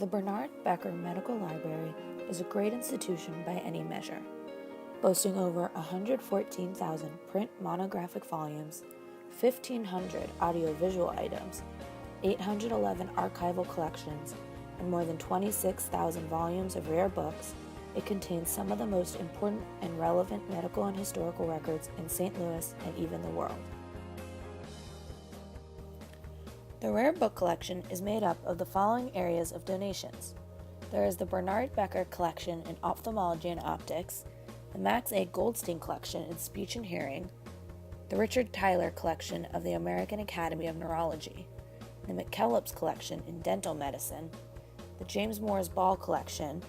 The Bernard Becker Medical Library is a great institution by any measure, boasting over 114,000 print monographic volumes, 1,500 audiovisual items, 811 archival collections, and more than 26,000 volumes of rare books. It contains some of the most important and relevant medical and historical records in St. Louis and even the world. The rare book collection is made up of the following areas of donations. There is the Bernard Becker collection in ophthalmology and optics, the Max A. Goldstein collection in speech and hearing, the Richard Tyler collection of the American Academy of Neurology, the McKellips collection in dental medicine, the James Moore's Ball collection,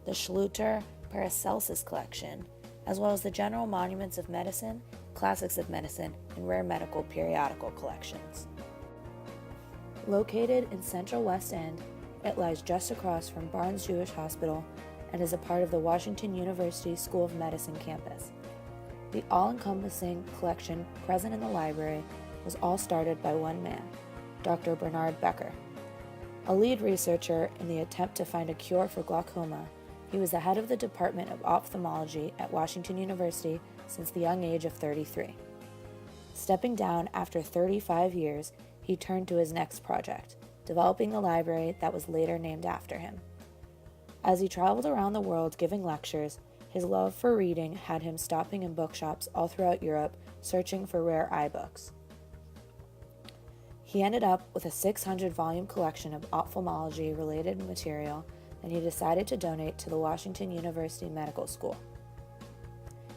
the Schluter Paracelsus collection, as well as the General Monuments of Medicine, Classics of Medicine, and Rare Medical Periodical collections. Located in Central West End, it lies just across from Barnes Jewish Hospital and is a part of the Washington University School of Medicine campus. The all-encompassing collection present in the library was all started by one man, Dr. Bernard Becker. A lead researcher in the attempt to find a cure for glaucoma, he was the head of the Department of Ophthalmology at Washington University since the young age of 33. Stepping down after 35 years, he turned to his next project, developing the library that was later named after him. As he traveled around the world giving lectures, his love for reading had him stopping in bookshops all throughout Europe, searching for rare iBooks. He ended up with a 600-volume collection of ophthalmology-related material, and he decided to donate to the Washington University Medical School.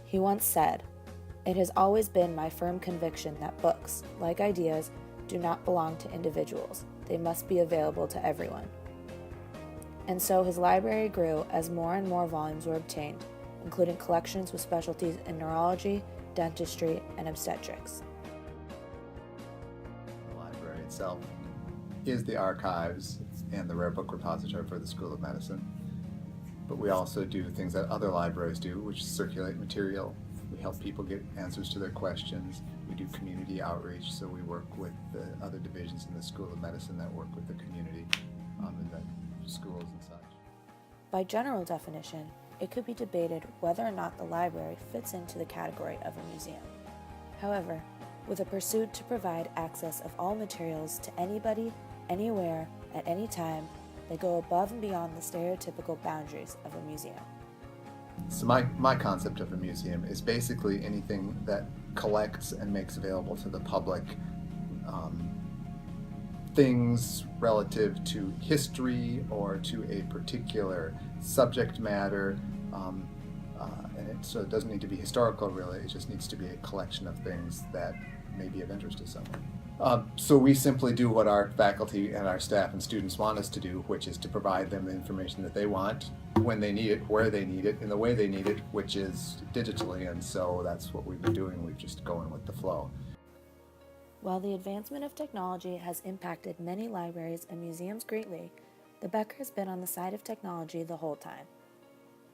He once said, "It has always been my firm conviction that books, like ideas, do not belong to individuals. They must be available to everyone." And so his library grew as more and more volumes were obtained, including collections with specialties in neurology, dentistry, and obstetrics. The library itself is the archives and the rare book repository for the School of Medicine. But we also do things that other libraries do, which circulate material. We help people get answers to their questions. We do community outreach, so we work with the other divisions in the School of Medicine that work with the community in the schools and such. By general definition, it could be debated whether or not the library fits into the category of a museum. However, with a pursuit to provide access of all materials to anybody, anywhere, at any time, they go above and beyond the stereotypical boundaries of a museum. So my concept of a museum is basically anything that collects and makes available to the public things relative to history or to a particular subject matter, so it doesn't need to be historical really, it just needs to be a collection of things that may be of interest to someone. So we simply do what our faculty and our staff and students want us to do, which is to provide them the information that they want, when they need it, where they need it, in the way they need it, which is digitally, and so that's what we've been doing. We've just going with the flow. While the advancement of technology has impacted many libraries and museums greatly, the Becker has been on the side of technology the whole time.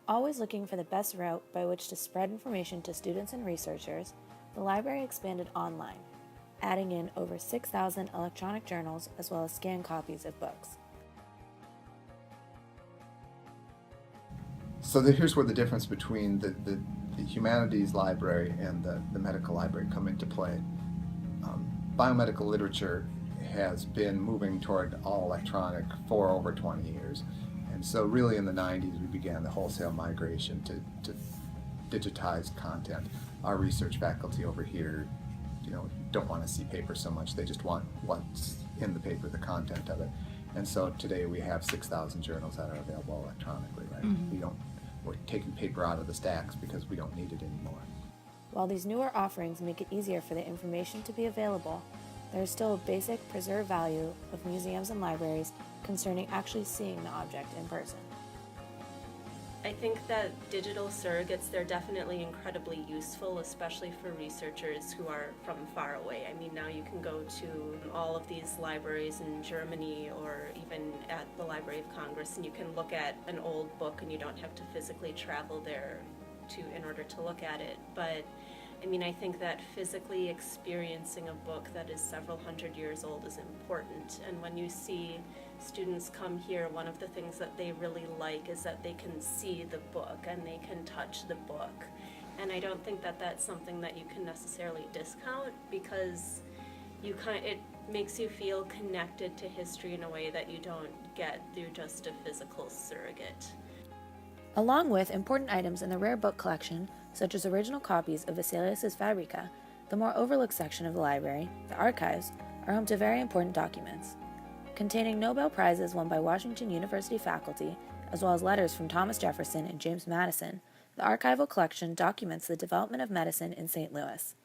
Always looking for the best route by which to spread information to students and researchers, the library expanded online, adding in over 6,000 electronic journals as well as scanned copies of books. So here's where the difference between the humanities library and the medical library come into play. Biomedical literature has been moving toward all electronic for over 20 years. And so really in the 90s we began the wholesale migration to digitize content. Our research faculty over here don't want to see paper so much. They just want what's in the paper, the content of it. And so today we have 6,000 journals that are available electronically, right? Mm-hmm. We're taking paper out of the stacks because we don't need it anymore. While these newer offerings make it easier for the information to be available, there is still a basic preserved value of museums and libraries concerning actually seeing the object in person. I think that digital surrogates, they're definitely incredibly useful, especially for researchers who are from far away. I mean, now you can go to all of these libraries in Germany or even at the Library of Congress, and you can look at an old book and you don't have to physically travel there in order to look at it. But I mean, I think that physically experiencing a book that is several hundred years old is important. And when you see students come here, one of the things that they really like is that they can see the book and they can touch the book. And I don't think that that's something that you can necessarily discount, because it makes you feel connected to history in a way that you don't get through just a physical surrogate. Along with important items in the rare book collection, such as original copies of Vesalius's Fabrica, the more overlooked section of the library, the archives, are home to very important documents. Containing Nobel Prizes won by Washington University faculty, as well as letters from Thomas Jefferson and James Madison, the archival collection documents the development of medicine in St. Louis.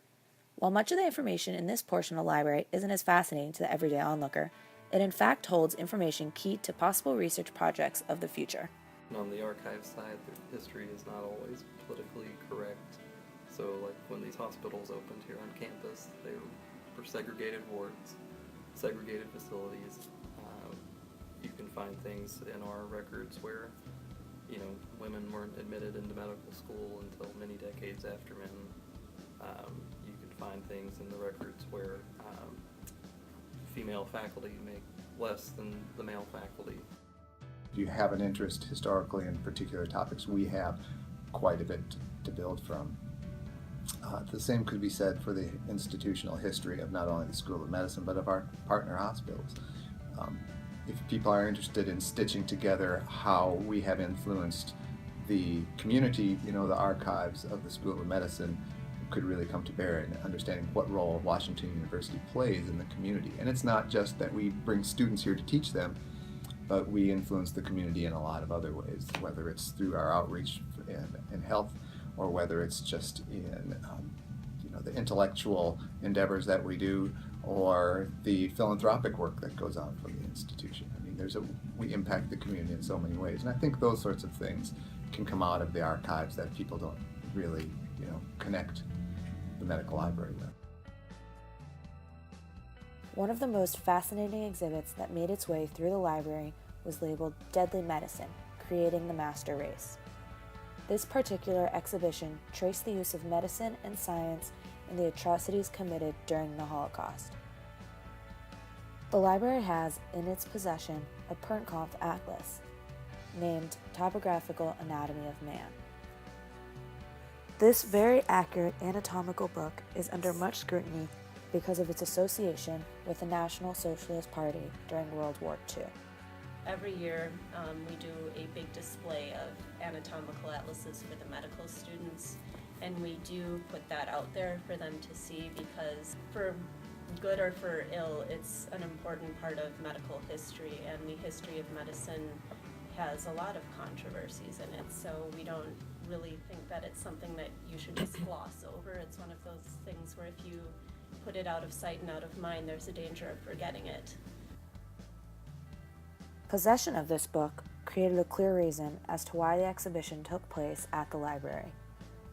While much of the information in this portion of the library isn't as fascinating to the everyday onlooker, it in fact holds information key to possible research projects of the future. On the archive side, the history is not always politically correct. So, like when these hospitals opened here on campus, they were segregated wards, segregated facilities. You can find things in our records where, women weren't admitted into medical school until many decades after men. You can find things in the records where female faculty make less than the male faculty. If you have an interest historically in particular topics, we have quite a bit to build from. The same could be said for the institutional history of not only the School of Medicine, but of our partner hospitals. If people are interested in stitching together how we have influenced the community, the archives of the School of Medicine could really come to bear in understanding what role Washington University plays in the community. And it's not just that we bring students here to teach them, but we influence the community in a lot of other ways, whether it's through our outreach in health, or whether it's just in the intellectual endeavors that we do, or the philanthropic work that goes on from the institution. I mean, we impact the community in so many ways, and I think those sorts of things can come out of the archives that people don't really, connect the medical library with. One of the most fascinating exhibits that made its way through the library was labeled Deadly Medicine, Creating the Master Race. This particular exhibition traced the use of medicine and science in the atrocities committed during the Holocaust. The library has in its possession a Pertkampf atlas named Topographical Anatomy of Man. This very accurate anatomical book is under much scrutiny because of its association with the National Socialist Party during World War II. Every year we do a big display of anatomical atlases for the medical students, and we do put that out there for them to see, because for good or for ill, it's an important part of medical history, and the history of medicine has a lot of controversies in it, so we don't really think that it's something that you should just gloss over. It's one of those things where if you put it out of sight and out of mind, there's a danger of forgetting it. Possession of this book created a clear reason as to why the exhibition took place at the library.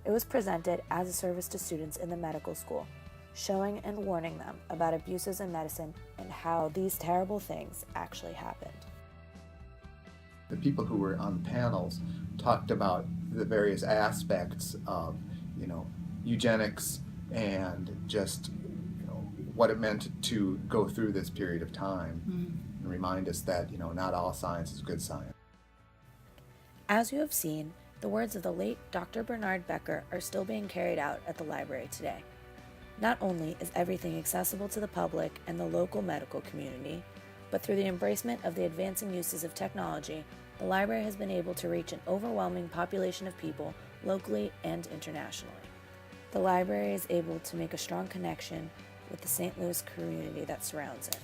It was presented as a service to students in the medical school, showing and warning them about abuses in medicine and how these terrible things actually happened. The people who were on panels talked about the various aspects of, eugenics and just, what it meant to go through this period of time, and remind us that, not all science is good science. As you have seen, the words of the late Dr. Bernard Becker are still being carried out at the library today. Not only is everything accessible to the public and the local medical community, but through the embracement of the advancing uses of technology, the library has been able to reach an overwhelming population of people locally and internationally. The library is able to make a strong connection with the St. Louis community that surrounds it.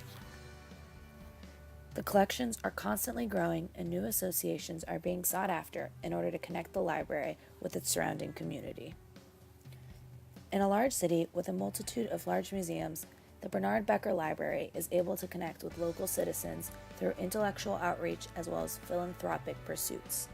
The collections are constantly growing, and new associations are being sought after in order to connect the library with its surrounding community. In a large city with a multitude of large museums, the Bernard Becker Library is able to connect with local citizens through intellectual outreach as well as philanthropic pursuits.